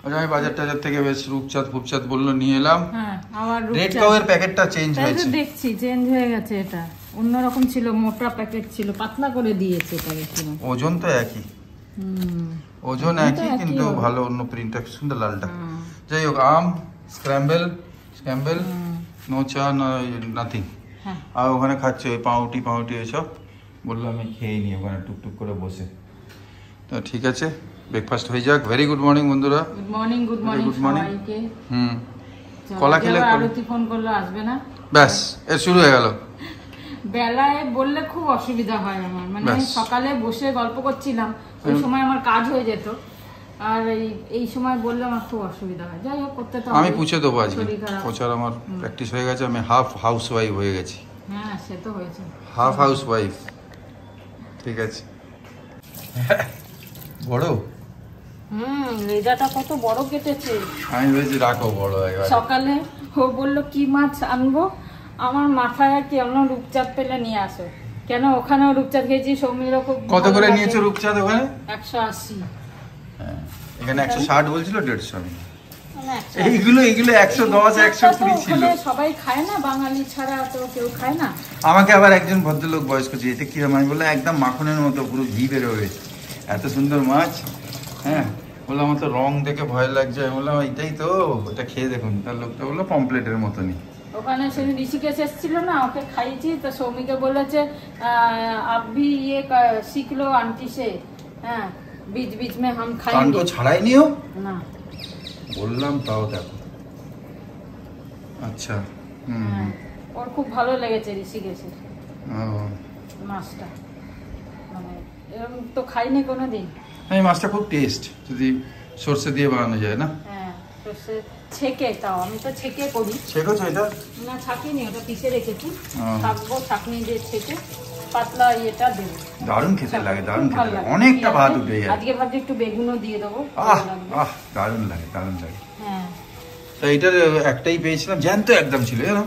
আমি বাজার টাজার থেকে বেশ রূপচাঁদ ফুপচাঁদ বললো নিয়ে এলাম। হ্যাঁ আমার রেড কাউয়ের প্যাকেটটা চেঞ্জ হয়েছে, দেখছি চেঞ্জ হয়ে গেছে। এটা অন্যরকম ছিল, মোটা প্যাকেট ছিল, পাতলা করে দিয়েছে প্যাকেট। ওজন তো একই, ওজন একই কিন্তু ভালো অন্য প্রিন্টটা সুন্দর লালটা। যাই হোক, আম স্ক্র্যাম্বল নো চা নাথিং। আর ওখানে খাচ্ছে ওই পাউটি এসব, বললাম আমি খেয়ে নিই ওখানে টুকটুক করে বসে। তো ঠিক আছে, ব্রেকফাস্ট হয়ে যাক। ভেরি গুড মর্নিং বন্ধুরা। গুড মর্নিং সবাইকে। কলা খেলে আরতি ফোন করলো, আসবে না? ব্যাস এর শুরু হয়ে গেল। বেলায় বললে খুব অসুবিধা হয় আমার, মানে সকালে বসে গল্প করছিলাম, ওই সময় আমার কাজ হয়ে যেত, আর এই সময় বললে আমার খুব অসুবিধা হয়। যাই হোক, করতে তো আমি পুছে দেবো আজকে। প্রচার আমার প্র্যাকটিস হয়ে গেছে, আমি হাফ হাউস ওয়াইফ হয়ে গেছি। হ্যাঁ সে তো হয়েছে, হাফ হাউস ওয়াইফ। ঠিক আছে। বড় লেজাটা কত বড় কেটেছে। আমি ভেবেছি রাখো বড় হয়। সকালে ও বললো কি মাছ আনবো, আমার মাথায় আর কি আমরা রূপচাঁদ পেলে নিয়ে আসো। কেন ওখানেও রূপচাঁদ খেয়েছি, সৌমিরও খুব। কত করে নিয়েছো রূপচাঁদ ওখানে? 180। হ্যাঁ এখানে 160 বলছিল, 150 আমি। এইগুলো 110 120 ছিল। সবাই খায় না, বাঙালি ছাড়া তো কেউ খায় না। আমাকে আবার একজন ভদ্রলোক বয়স্ক ছিল, এটা কিরম, আমি বললাম একদম মাখনের মতো পুরো ঘি বেরোবে, এত সুন্দর মাছ। হ্যাঁ বললাম আমার তো রং দেখে ভয় লাগছে। আমি বললাম এইটাই তো, ওটা খেয়ে দেখুন। তার লোকটা বললো পমপ্লেটের মতনই। ওখানে সেদিন ঋষিকেশ এসেছিল না, ওকে খাইয়েছি তো। সৌমিকে বলেছে আবি ইয়ে শিখলো আন্টি সে, হ্যাঁ बीच बीच में हम खाएंगे। कान को छड़ाई नहीं हो ना, বললাম তাও দেখো। আচ্ছা ওর খুব ভালো লেগেছে ঋষিকেশে মাছটা, মানে এরকম তো খাইনি কোনোদিন। এই মাছটা খুব টেস্ট, যদি সরষে দিয়ে বানানো যায় না। হ্যাঁ সরষে ছেঁকে, তাও আমি তো ছেঁকে করি। ছেঁকেছো এটা? না ছাঁকিনি, ওটা পিষে রেখেছি, ছাঁকবো ছাঁকনি দিয়ে ছেঁকে পাতলা ইয়েটা দেবো। দারুণ খেতে লাগে, দারুণ খেতে লাগে, অনেকটা ভাত উঠে যায়। আজকে ভাবছি একটু বেগুনও দিয়ে দেবো। দারুণ লাগে, দারুণ লাগে। হ্যাঁ তো এইটার একটাই পেয়েছিলাম, জ্যান্ত একদম ছিল জানো,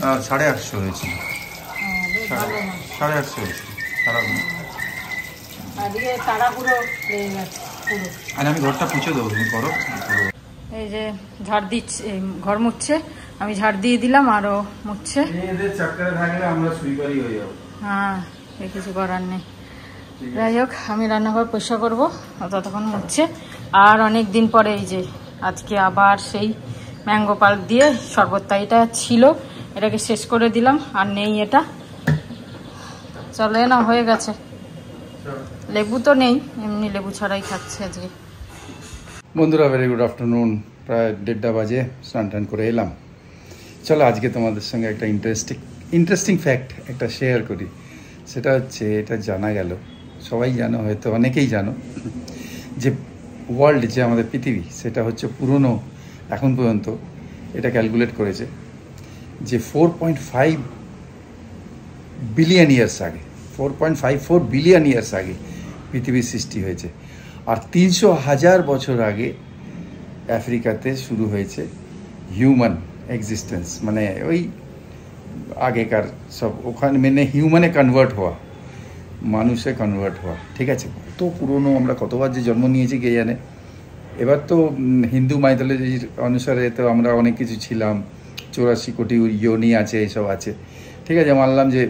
850 হয়েছিল। 850 হয়েছিল আজকে তারা পুরো লেগে গেছে পুরো। আর আমি ঘরটা পুছে দেবো, তুমি করো। এই যে ঝাড় দিচ্ছে, ঘর মুছছে, আমি ঝাড় দিয়ে দিলাম, আরো মুছছে। এদের চক্করে থাকলে আমরা সুইপারই হয়ে যাবো। হ্যাঁ কিছু করার নেই। যাই হোক, আমি রান্নাঘর পরিষ্কার করবো, ততক্ষণ মুছছে। আর অনেক দিন পরে এই যে আজকে আবার সেই ম্যাঙ্গো পাল্প দিয়ে শরবতটা, এটা ছিল, এটাকে শেষ করে দিলাম, আর নেই এটা। চলে না, হয়ে গেছে। লেবু তো নেই, এমনি লেবু ছাড়াই খাচ্ছে আজকে। বন্ধুরা ভেরি গুড আফটারনুন, প্রায় 1:30 বাজে, স্নান টান করে এলাম। চলো আজকে তোমাদের সঙ্গে একটা ইন্টারেস্টিং ফ্যাক্ট একটা শেয়ার করি। সেটা হচ্ছে, এটা জানা গেল, সবাই জানো হয়তো, অনেকেই জানো, যে ওয়ার্ল্ড যে আমাদের পৃথিবী, সেটা হচ্ছে পুরনো, এখন পর্যন্ত এটা ক্যালকুলেট করেছে যে 4.5 বিলিয়ন ইয়ার্স আগে, 4.54 বিলিয়ন ইয়ার্স আগে পৃথিবীর সৃষ্টি হয়েছে। আর 300,000 বছর আগে আফ্রিকাতে শুরু হয়েছে হিউম্যান এক্সিস্টেন্স, মানে ওই আগেকার সব ওখানে মানে হিউম্যানে কনভার্ট হওয়া, মানুষে কনভার্ট হওয়া। ঠিক আছে, কত পুরনো, আমরা কতবার যে জন্ম নিয়েছি কে জানে। এবার তো হিন্দু মাইথোলজির অনুসারে তো আমরা অনেক কিছু ছিলাম, 84 কোটি ইয়োনি আছে, এইসব আছে। ঠিক আছে, মানলাম যে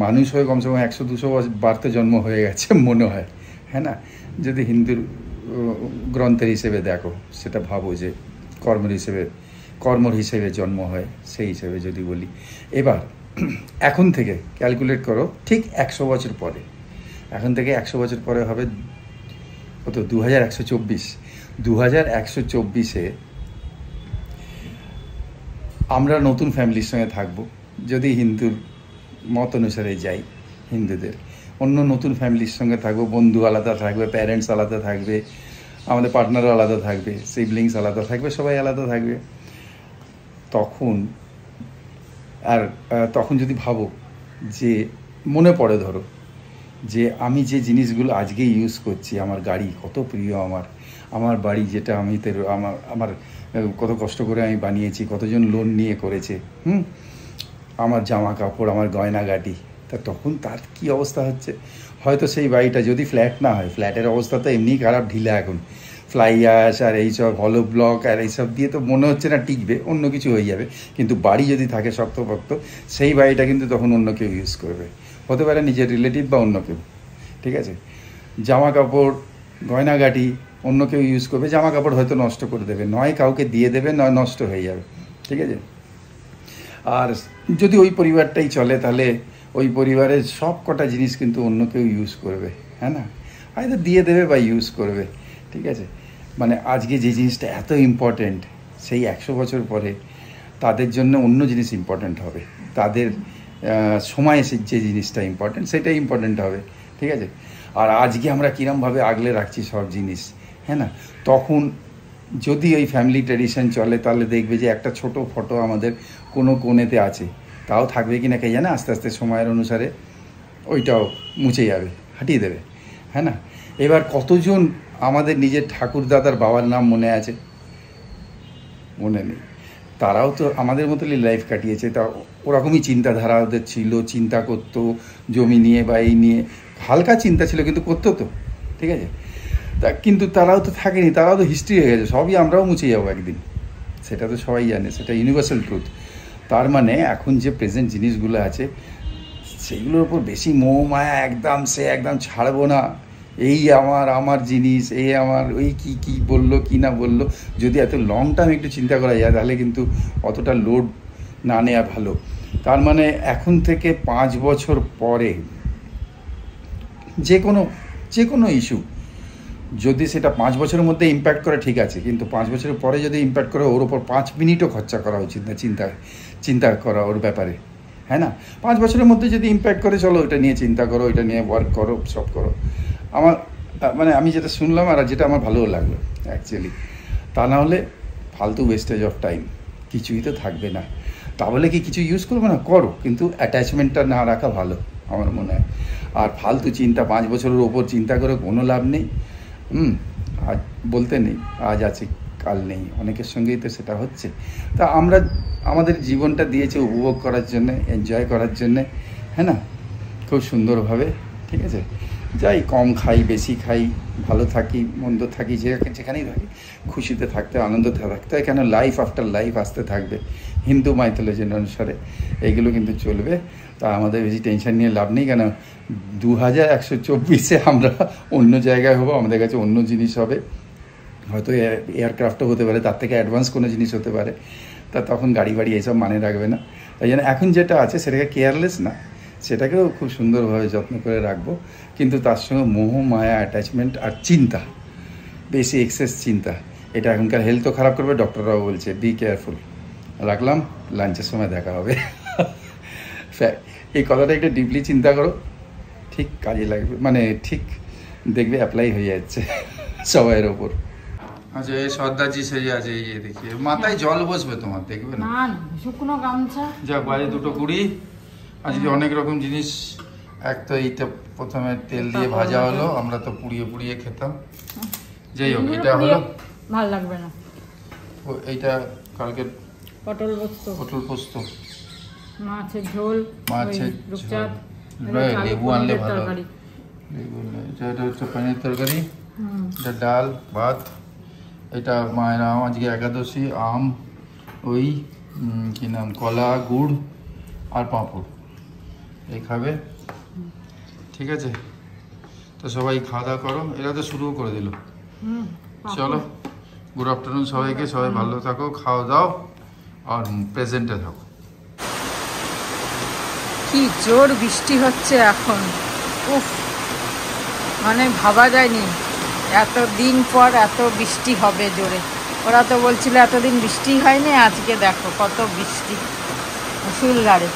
মানুষ হয়ে কমসে কম 100-200 বার তো জন্ম হয়ে গেছে মনে হয়, হ্যাঁ না? যদি হিন্দুর গ্রন্থের হিসেবে দেখো, সেটা ভাবো যে কর্মর হিসেবে জন্ম হয়, সেই হিসেবে যদি বলি। এবার এখন থেকে ক্যালকুলেট করো, ঠিক 100 বছর পরে, এখন থেকে 100 বছর পরে হবে কত, 2124। 2124-এ আমরা নতুন ফ্যামিলির সঙ্গে থাকবো, যদি হিন্দুর মত অনুসারে যাই, হিন্দুদের অন্য নতুন ফ্যামিলির সঙ্গে থাকবো, বন্ধু আলাদা থাকবে, প্যারেন্টস আলাদা থাকবে, আমাদের পার্টনারও আলাদা থাকবে, সিবলিংস আলাদা থাকবে, সবাই আলাদা থাকবে। তখন যদি ভাবো যে মনে পড়ে, ধরো যে আমি যে জিনিসগুলো আজকে ইউজ করছি, আমার গাড়ি কত প্রিয়, আমার বাড়ি যেটা আমি আমার কত কষ্ট করে আমি বানিয়েছি, কতজন লোন নিয়ে করেছে, আমার জামা কাপড়, আমার গয়নাগাটি, তা তখন তার কি অবস্থা হচ্ছে। হয়তো সেই বাড়িটা যদি ফ্ল্যাট না হয়, ফ্ল্যাটের অবস্থা তো এমনিই খারাপ, ঢিলা এখন, ফ্লাই অ্যাশ আর এইসব হলো ব্লক আর এইসব দিয়ে তো মনে হচ্ছে না টিকবে, অন্য কিছু হয়ে যাবে। কিন্তু বাড়ি যদি থাকে শক্তপোক্ত, সেই বাড়িটা কিন্তু তখন অন্য কেউ ইউজ করবে, হতে পারে নিজের রিলেটিভ বা অন্য কেউ, ঠিক আছে। জামা কাপড় গয়নাগাটি অন্য কেউ ইউজ করবে, জামা কাপড় হয়তো নষ্ট করে দেবে, নয় কাউকে দিয়ে দেবে, নয় নষ্ট হয়ে যাবে, ঠিক আছে। আর যদি ওই পরিবারটাই চলে, তাহলে ওই পরিবারের সব কটা জিনিস কিন্তু অন্য কেউ ইউজ করবে, হ্যাঁ না, হয়তো দিয়ে দেবে বা ইউজ করবে, ঠিক আছে। মানে আজকে যে জিনিসটা এত ইম্পর্ট্যান্ট, সেই 100 বছর পরে তাদের জন্য অন্য জিনিস ইম্পর্ট্যান্ট হবে, তাদের সময়ে যে জিনিসটা ইম্পর্ট্যান্ট সেটাই ইম্পর্ট্যান্ট হবে, ঠিক আছে। আর আজকে আমরা কীরমভাবে আগলে রাখছি সব জিনিস, হ্যাঁ না, তখন যদি ওই ফ্যামিলি ট্র্যাডিশন চলে, তাহলে দেখবে যে একটা ছোট ফটো আমাদের কোনো কোণেতে আছে, তাও থাকবে কি না কে জানে, আস্তে আস্তে সময়ের অনুসারে ওইটাও মুছে যাবে, হাঁটিয়ে দেবে, হ্যাঁ না। এবার কতজন আমাদের নিজের ঠাকুরদাদার বাবার নাম মনে আছে? মনে নেই। তারাও তো আমাদের মতোই লাইফ কাটিয়েছে, তা ওরকমই চিন্তাধারা ওদের ছিল, চিন্তা করতো জমি নিয়ে বা এই নিয়ে, হালকা চিন্তা ছিল কিন্তু করতো তো, ঠিক আছে। তা কিন্তু তারাও তো থাকেনি, তারাও তো হিস্ট্রি হয়ে গেছে, সবই আমরাও মুছে যাবো একদিন, সেটা তো সবাই জানে, সেটা ইউনিভার্সাল ট্রুথ। তার মানে এখন যে প্রেজেন্ট জিনিসগুলো আছে সেগুলোর উপর বেশি মোহ মায়া একদম ছাড়বো না। এই আমার জিনিস, এই আমার ওই কি বললো কি না বললো, যদি এত লং টার্ম একটু চিন্তা করা যায় তাহলে কিন্তু অতটা লোড না নেওয়া ভালো। তার মানে এখন থেকে 5 বছর পরে যে কোনো ইস্যু যদি সেটা 5 বছরের মধ্যে ইম্প্যাক্ট করে ঠিক আছে, কিন্তু 5 বছরের পরে যদি ইম্প্যাক্ট করে, ওর ওপর 5 মিনিটও খরচা করা উচিত না চিন্তা করা ওর ব্যাপারে, হ্যাঁ না। 5 বছরের মধ্যে যদি ইম্প্যাক্ট করে, চলো ওইটা নিয়ে চিন্তা করো, ওইটা নিয়ে ওয়ার্ক করো, সব করো। আমার মানে আমি যেটা শুনলাম আর যেটা আমার ভালোও লাগলো অ্যাকচুয়ালি, তা না হলে ফালতু ওয়েস্টেজ অফ টাইম, কিছুই তো থাকবে না। তা বলে কি কিছু ইউজ করবো না, করো, কিন্তু অ্যাটাচমেন্টটা না রাখা ভালো আমার মনে হয়। আর ফালতু চিন্তা 5 বছরের ওপর চিন্তা করে কোনো লাভ নেই। আজ বলতে নেই আজ আছে কাল নেই, অনেকের সঙ্গেই তো সেটা হচ্ছে। তা আমরা আমাদের জীবনটা দিয়েছে উপভোগ করার জন্যে, এনজয় করার জন্যে, হ্যাঁ না, খুব সুন্দরভাবে, ঠিক আছে। যাই কম খাই বেশি খাই, ভালো থাকি মন্দ থাকি, যেখানেই থাকি খুশিতে থাকতে, আনন্দতে থাকতে হয়, কেন লাইফ আফটার লাইফ আসতে থাকবে হিন্দু মাইথোলজির অনুসারে, এইগুলো কিন্তু চলবে। তা আমাদের বেশি টেনশন নিয়ে লাভ নেই, কেন 2124-এ আমরা অন্য জায়গায় হবো, আমাদের কাছে অন্য জিনিস হবে, হয়তো এয়ারক্রাফটও হতে পারে, তার থেকে অ্যাডভান্স কোনো জিনিস হতে পারে। তা তখন গাড়ি বাড়ি এইসব মানে রাখবে না, তাই জন্য এখন যেটা আছে সেটাকে কেয়ারলেস না, সেটাকেও খুব সুন্দরভাবে যত্ন করে রাখবো। কিন্তু তার সঙ্গে মোহ মায়া অ্যাটাচমেন্ট আর চিন্তা, বেশি এক্সেস চিন্তা, এটা এখনকার হেলথও খারাপ করবে, ডক্টররাও বলছে বি কেয়ারফুল। রাখলাম, লাঞ্চের সময় দেখা হবে। এই কথাটা একটু ডিপলি চিন্তা করো, ঠিক কাজে লাগবে, মানে ঠিক দেখবে অ্যাপ্লাই হয়ে যাচ্ছে সবাইয়ের ওপর। আচ্ছা, এই সর্দারজি সেজে আছে, এই যে দেখি মাথায় জল বসবে তোমার, দেখবে না, শুকনো গামছা, যাক বাইরে 2টো কুড়ি। আজকে অনেক রকম জিনিস, এক তো এইটা প্রথমে তেল দিয়ে ভাজা হলো, আমরা তো পুড়িয়ে খেতাম, যাই হোক এটা হলো, ভালো লাগবে না। এইটা কালকে পটল পোস্ত, মাছের ঝোল, রূপচাঁদ, লেবু আনলে ভালো, লেবু এটা হচ্ছে পনির তরকারি, এটা ডাল ভাত, এটা মায়ের আম, আজকে একাদশী, আম, ওই কি নাম, কলা গুড় আর পাঁপড়, এই খাবে, ঠিক আছে। তো সবাই খাওয়া দাওয়া করো, এরা তো শুরুও করে দিল। চলো, গুড আফটারনুন সবাইকে, সবাই ভালো থাকো, খাওয়া দাও আর প্রেজেন্টে থাকো। কি জোর বৃষ্টি হচ্ছে এখন, উফ, মানে ভাবা যায়নি এতদিন পর এত বৃষ্টি হবে জোরে। ওরা তো বলছিল এতদিন বৃষ্টি হয়নি, আজকে দেখো কত বৃষ্টি, মুষলধারে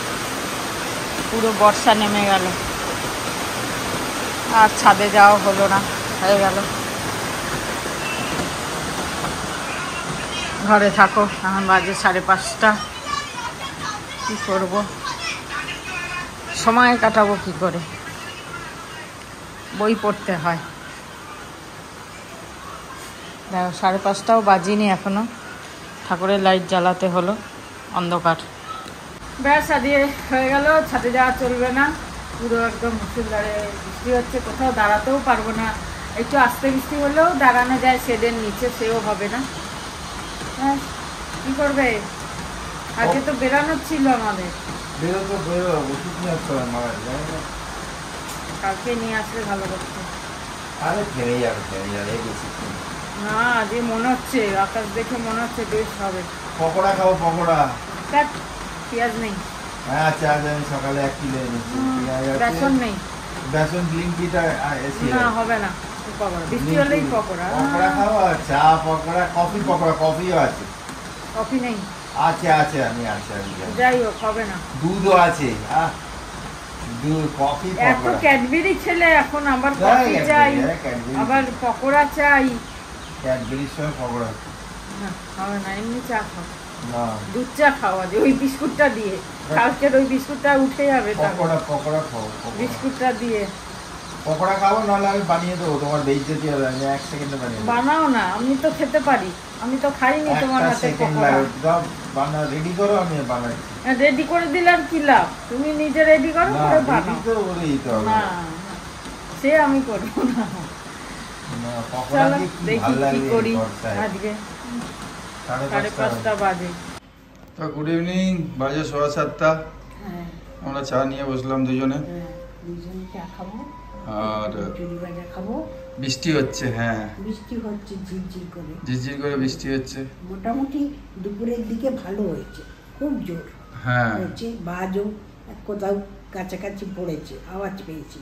পুরো বর্ষা নেমে গেল। আর ছাদে যাওয়া হলো না, হয়ে গেল ঘরে থাকো। এখন বাজে 5:30, কি করব, সময় কাটাবো কি করে, বই পড়তে হয়। দেখো 5:30টাও বাজিনি এখনো, ঠাকুরের লাইট জ্বালাতে হলো, অন্ধকার। ব্যাস দিয়ে হয়ে গেল, ছাদে যাওয়া চলবে না, পুরো একদম মুষলধারে বৃষ্টি হচ্ছে, কোথাও দাঁড়াতেও পারবো না, একটু আস্তে বৃষ্টি হলেও দাঁড়ানো যায় শেডের নিচে, সেও হবে না। হ্যাঁ কি করবে, আজকে তো বেরানোর ছিল আমাদের। কালকে নিয়ে আসলে ভালো করতো। না যে মনে হচ্ছে আকাশ দেখে মনে হচ্ছে বেশ হবে। পকোড়া খাবো, পকোড়া। পেঁয়াজ নেই। হ্যাঁ আচ্ছা আমি সকালে 1 কিলো এনেছি। বেসন নেই, বেসন গ্রিন টিটা না হবে না। পকোড়া বৃষ্টি হলেই পকোড়া। পকোড়া খাবো, চা পকোড়া, কফি পকোড়া, কফিও আছে। কফি নেই? আছে আমি যাই হোক হবে না। দুধও আছে। দুধ, কফি, এত ক্যাডবেরি ছেলে এখন আবার কফি চাই, আবার পকোড়া চাই। ক্যাডবেরির সঙ্গে পকোড়া না হবে না, এমনি চা খাও। না দুধ চা খাওয়া যে ওই বিস্কুটটা দিয়ে, কালকের ওই বিস্কুটটা উঠে যাবে। পকোড়া খাও, বিস্কুটটা দিয়ে পকোড়া খাবো, নাহলে আমি বানিয়ে দেবো, তোমার বেইজ্জতি হবে। আমি 1 সেকেন্ডে বানিয়ে দেবো। বানাও না, আমি তো খেতে পারি, আমি তো খাইনি তোমার হাতে পকোড়া। বানা রেডি করো, আমি বানাই। রেডি করে দিলে আর কি লাভ, তুমি নিজে রেডি করো, করে বানাও। না সে আমি করবো না। চলো দেখি কি করি আজকে। 5:30 বাজে। তো গুড ইভিনিং, বাজে 7:15। আমরা চা নিয়ে বসলাম দুজনে, চা খাবো আর চুরি ভাজা খাবো। বৃষ্টি হচ্ছে। হ্যাঁ বৃষ্টি হচ্ছে ঝিরঝির করে বৃষ্টি হচ্ছে। মোটামুটি দুপুরের দিকে ভালো হয়েছে, খুব জোর হয়েছে, বাজও কোথাও কাছাকাছি পড়েছে, আওয়াজ পেয়েছি।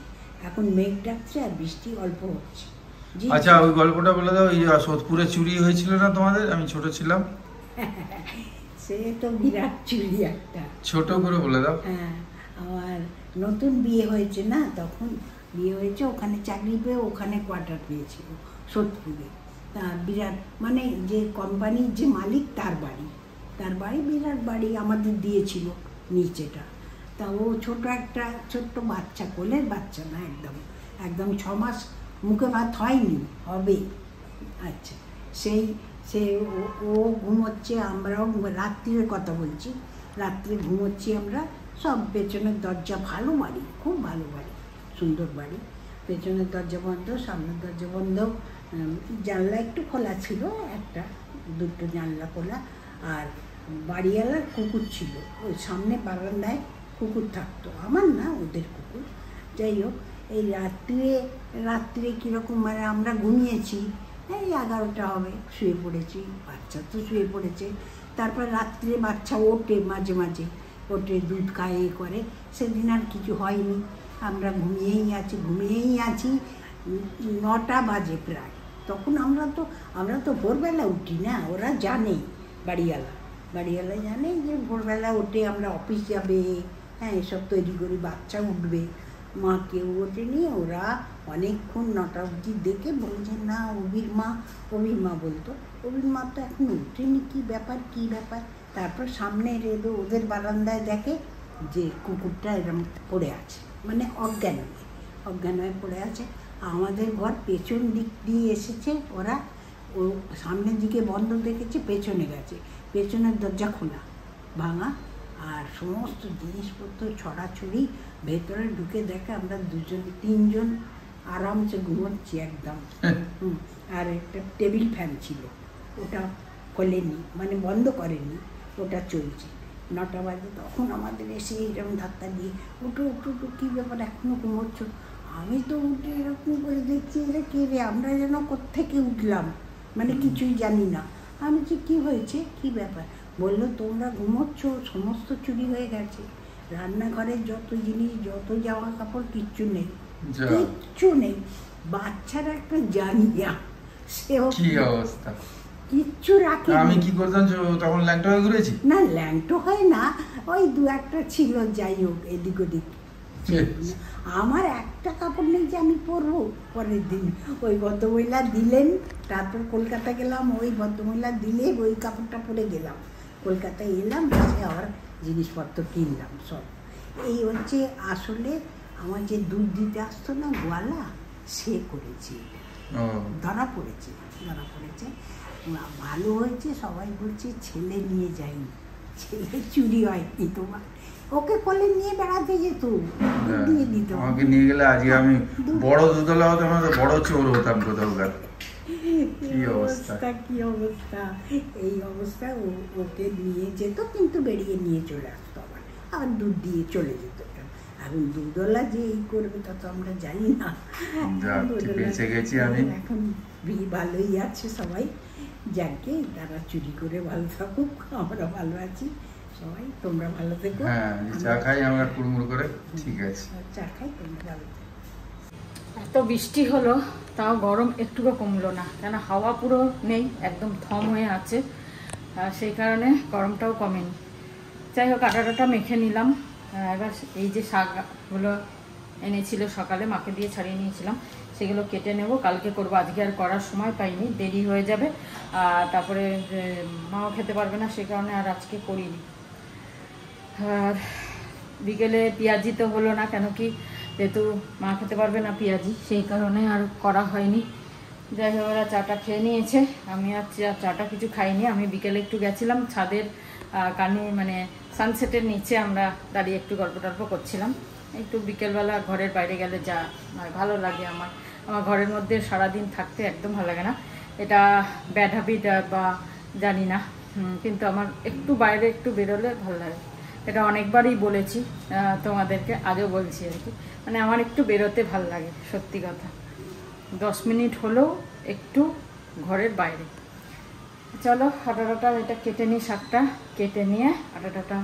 এখন মেঘ ডাকছে আর বৃষ্টি অল্প হচ্ছে। আচ্ছা ওই গল্পটা বলে দাও, এই সোদপুরে চুরি হয়েছিল না তোমাদের? আমি ছোট ছিলাম। সে তো বিরাট চুরি একটা। ছোট করে বলে দাও। হ্যাঁ আমার নতুন বিয়ে হয়েছে না, তখন বিয়ে হয়েছে, ওখানে চাকরি পেয়ে ওখানে কোয়ার্টার পেয়েছিল সোদপুরে। তা বিরাট মানে যে কোম্পানির যে মালিক তার বাড়ি বিরাট বাড়ি আমাদের দিয়েছিল নিচেটা। তা ও ছোট্ট বাচ্চা, কোলের বাচ্চা না, একদম 6 মাস মুখে ভাত হয়নি, হবে। আচ্ছা সে ও ঘুমোচ্ছে, আমরাও রাত্রির কথা বলছি, রাত্রে ঘুমোচ্ছি আমরা সব। পেছনের দরজা, ভালো বাড়ি, খুব ভালো বাড়ি, সুন্দর বাড়ি। পেছনের দরজা বন্ধ, সামনের দরজা বন্ধ, জানলা একটু খোলা ছিল, 1-2 জানলা খোলা। আর বাড়িওয়ালার কুকুর ছিল, ওই সামনে বারান্দায় কুকুর থাকতো, আমার না ওদের কুকুর। যাই হোক এই রাত্রে কীরকম মানে আমরা ঘুমিয়েছি, এই 11টা হবে, শুয়ে পড়েছি, বাচ্চা তো শুয়ে পড়েছে। তারপর রাত্রে বাচ্চা ওঠে, মাঝে মাঝে ওঠে, দুধ খায়, করে। সেদিন আর কিছু হয়নি, আমরা ঘুমিয়েই আছি। 9টা বাজে প্রায়। তখন আমরা তো ভোরবেলা উঠি না, ওরা জানে, বাড়িওয়ালা জানে যে ভোরবেলা ওঠে, আমরা অফিস যাবে, হ্যাঁ এসব তৈরি করি, বাচ্চা উঠবে। মা কেউ ওঠেনি, ওরা অনেকক্ষণ 9টা অবধি দেখে বলছে না অভির মা বলতো, অভির মা তো এখন ওঠেনি, কী ব্যাপার। তারপর সামনে ওদের বারান্দায় দেখে যে কুকুরটা এরকম পড়ে আছে, মানে অজ্ঞান হয়ে পড়ে আছে। আমাদের ঘর পেছন দিক দিয়ে এসেছে ওরা, ও সামনের দিকে বন্ধ দেখেছে, পেছনে গেছে, পেছনের দরজা খোলা ভাঙা, আর সমস্ত জিনিসপত্র ছড়াছড়ি। ভেতরে ঢুকে দেখে আমরা 2-3জন আরামসে ঘুমোচ্ছি একদম। আর একটা টেবিল ফ্যান ছিল, ওটা খোলেনি, মানে বন্ধ করেনি, ওটা চলছে। 9টা বাজে, তখন আমাদের এসে এরকম ধাক্কা দিয়ে উঠো কী ব্যাপার, এখনও ঘুমোচ্ছ? আমি তো উঠে এরকম করে দেখছি, এরা কে রে, আমরা যেন কোত্থেকে উঠলাম, মানে কিছুই জানি না। আমি যে কী হয়েছে, কী ব্যাপার? বললো তোমরা ঘুমোচ্ছ, সমস্ত চুরি হয়ে গেছে, রান্নাঘরের যত জিনিস, যত জামা কাপড়, কিচ্ছু নেই। বাচ্চারা একটা জানিয়া, সেও কি অবস্থা, কিচ্ছু রাখে। আমি কি করতাম তখন, ল্যাংটো হয়ে ঘুরেছি না, ল্যাংটো হয় না, ওই 2-1টা ছিল, যাই হোক এদিক ওদিক। আমার একটা কাপড় নেই যে আমি পরবো। পরের দিন ওই ভদ্রমহিলা দিলেন, তারপর কলকাতা গেলাম, ওই ভদ্রমহিলা দিলে ওই কাপড়টা পরে গেলাম, কলকাতায় এলাম, এসে আবার জিনিসপত্র কিনলাম সব। এই হচ্ছে আসলে আমার যে দুধ দিতে আসতো না গোয়ালা, সে করেছে, ধরা পড়েছে। ভালো হয়েছে, সবাই বলছে ছেলে নিয়ে যায়নি, ছেলে চুরি হয়নি তোমার। ওকে কোলে নিয়ে বেড়াতে যেত, দিয়ে দিত। আমাকে নিয়ে গেলে আজকে আমি বড় দুধওয়ালা হতাম না, বড় চোর হতাম কোথাওকার। কি অবস্থা, কি অবস্থা, এই অবস্থা। ওকে নিয়ে যেত, কিন্তু বেরিয়ে নিয়ে চলে আসতো, আবার দুধ দিয়ে চলে যেত। এখন দুধওয়ালা যে এই করবে তা তো আমরা জানি না। বেঁচে গেছি আমি। এখন ভালোই আছে সবাই, যাকে তারা চুরি করে ভালো থাকুক, আমরা ভালো আছি সবাই। তোমরা ভালো থেকো। হ্যাঁ, চা খাই আমরা কুড়মুড় করে। ঠিক আছে, চা খাই, তোমরা ভালো থেকো। এত বৃষ্টি হলো তাও গরম একটুকু কমলো না, কেন হাওয়া পুরো নেই, একদম থম হয়ে আছে, সেই কারণে গরমটাও কমেনি। যাই হোক, আটাটা মেখে নিলাম। এবার এই যে শাকগুলো এনেছিল সকালে, মাকে দিয়ে ছাড়িয়ে নিয়েছিলাম, সেগুলো কেটে নেব, কালকে করবো। আজকে আর করার সময় পাইনি, দেরি হয়ে যাবে, আর তারপরে মাও খেতে পারবে না, সেই কারণে আর আজকে করিনি। আর বিকেলে পেঁয়াজি তো হলো না, কেন কি যেহেতু মা খেতে পারবে না পেঁয়াজি, সেই কারণে আর করা হয়নি। যাই হোক, ওরা চাটা খেয়ে নিয়েছে, আমি আর চাটা কিছু খাইনি। আমি বিকেলে একটু গেছিলাম ছাদের কানে, মানে সানসেটের নিচে আমরা দাঁড়িয়ে একটু গল্প টল্প করছিলাম। একটু বিকেলবেলা ঘরের বাইরে গেলে যা ভালো লাগে। আমার ঘরের মধ্যে সারাদিন থাকতে একদম ভালো লাগে না, এটা ব্যাড হ্যাবিট বা জানি না, কিন্তু আমার একটু বাইরে একটু বেরোলে ভালো লাগে। এটা অনেকবারই বলেছি তোমাদেরকে, আজও বলছি আর কি, মানে আমার একটু বেরোতে ভালো লাগে, সত্যি কথা। 10 মিনিট হলেও একটু ঘরের বাইরে। চলো আটাটা এটা কেটে নিই, শাকটা কেটে নিয়ে আটাটা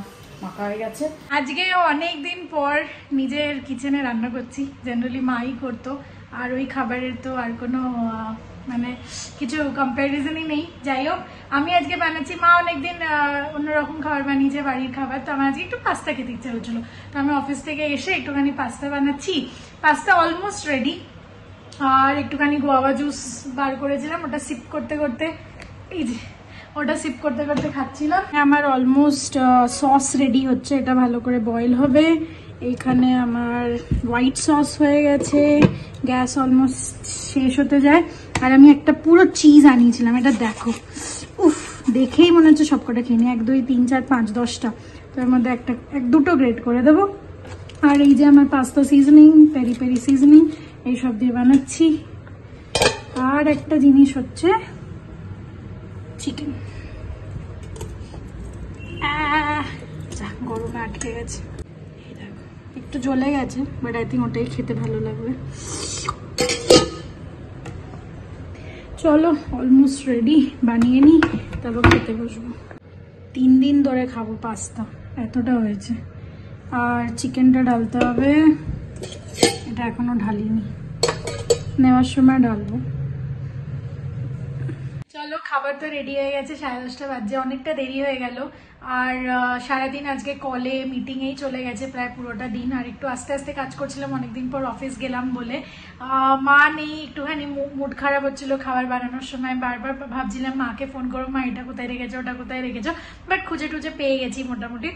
মাখা হয়ে গেছে। আজকে অনেক দিন পর নিজের কিচেনে রান্না করছি, জেনারেলি মাই করতো, আর ওই খাবারের তো আর কোনো মানে কিছু কম্প্যারিজনই নেই। যাই হোক, আমি আজকে বানাচ্ছি। মা অনেকদিন অন্যরকম খাবার বানিয়েছে, বাড়ির খাবার, তো আমার আজকে একটু পাস্তা খেতে ইচ্ছা হচ্ছিলো, তো আমি অফিস থেকে এসে একটুখানি পাস্তা বানাচ্ছি। পাস্তা অলমোস্ট রেডি, আর একটুখানি গোয়াবা জুস বার করেছিলাম, ওটা সিপ করতে করতে, এই যে ওটা সিপ করতে করতে খাচ্ছিলাম। আমার অলমোস্ট সস রেডি হচ্ছে, এটা ভালো করে বয়েল হবে। এইখানে আমার হোয়াইট সস হয়ে গেছে, গ্যাস অলমোস্ট শেষ হতে যায়। আর আমি একটা পুরো চিজ আনিয়েছিলাম, এটা দেখো, উফ, দেখেই মনে হচ্ছে সবকটা খেয়ে নিই। 1 2 3 4 5 10টা, তো এর মধ্যে দুটো গ্রেট করে দেবো। আর এই যে আমার pasta seasoning, peri peri seasoning, এইসব দিয়ে বানাচ্ছি। আর একটা জিনিস হচ্ছে চিকেন, গরমে আটকে গেছে, একটু জ্বলে গেছে, বাট আই থিঙ্ক ওটাই খেতে ভালো লাগবে। চলো, অলমোস্ট রেডি, বানিয়ে নিই, তারপর খেতে বসবো। 3 দিন ধরে খাবো পাস্তা, এতটা হয়েছে। আর চিকেনটা ঢালতে হবে, এটা এখনো ঢালিনি, নেওয়ার সময় ঢালবো। চলো, খাবার তো রেডি হয়ে গেছে, 10:30 বাজে, অনেকটা দেরি হয়ে গেল। আর সারাদিন আজকে কলে মিটিংয়েই চলে গেছে প্রায় পুরোটা দিন। আর একটু আস্তে আস্তে কাজ করছিলাম, অনেকদিন পর অফিস গেলাম বলে। মা নেই, একটুখানি মুড খারাপ হচ্ছিল খাবার বানানোর সময়, বারবার ভাবছিলাম মাকে ফোন করো, মা এটা কোথায় রেখেছো, ওটা কোথায় রেখেছো, বাট খুঁজে টুজে পেয়ে গেছি মোটামুটি।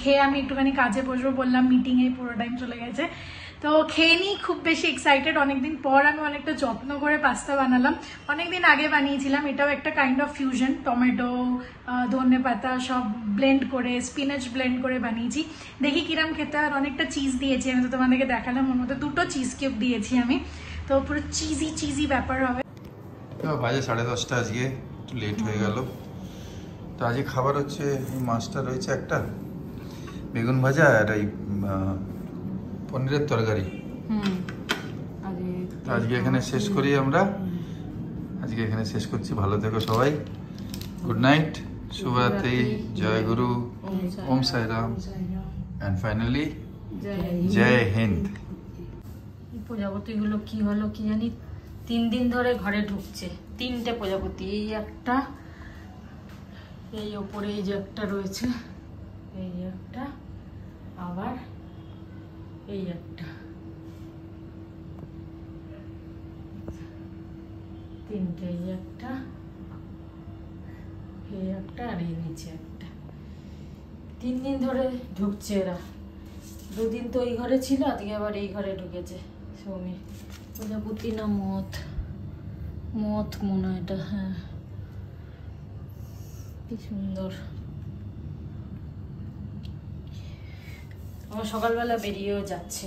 খেয়ে আমি একটুখানি কাজে বসবো বললাম, মিটিংয়ে পুরো টাইম চলে গেছে। তো খেয়ে নিই, খুব বেশি এক্সাইটেড। অনেকদিন পর আমি অনেকটা যত্ন করে পাস্তা বানালাম, অনেকদিন আগে বানিয়েছিলাম। এটাও একটা কাইন্ড অফ ফিউশন, টমেটো, ধনে পাতা সব ব্লেন্ড করে, স্পিনাচ ব্লেন্ড করে বানিয়েছি। দেখি কিরাম খেতে। আর অনেকটা চিজ দিয়েছি, আমি তো তোমাদেরকে দেখালাম, ওর মধ্যে 2টো চিজ কিউব দিয়েছি আমি, তো পুরো চিজি ব্যাপার হবে। বাজে 10:30, আজকে একটু লেট হয়ে গেল। তো আজকে খাবার হচ্ছে, মাছটা রয়েছে একটা, বেগুন ভাজা, আর এই পনিরের তরকারি। আজকে এখানে শেষ করি আমরা, আজকে এখানে শেষ করছি। ভালো থেকো সবাই, গুড নাইট, শুভরাত্রি, জয় গুরু, ওম সাই রাম, এন্ড ফাইনালি জয় হিন্দ। প্রজাপতিগুলো কি হলো কি জানি, 3 দিন ধরে ঘরে ঢুকছে, 3টে প্রজাপতি। এই একটা, এই ওপরে এই যে একটা রয়েছে, এই একটা, আবার এই একটা, 3টে, এই একটা, এই একটা, আর এই নিচে একটা। 3 দিন ধরে ঢুকছে এরা। 2 দিন তো ওই ঘরে ছিল, আজকে আবার এই ঘরে ঢুকেছে। সৌমি প্রজাপতি না মথ মনে হয় এটা, হ্যাঁ, কি সুন্দর। ও সকালবেলা বেরিয়েও যাচ্ছে।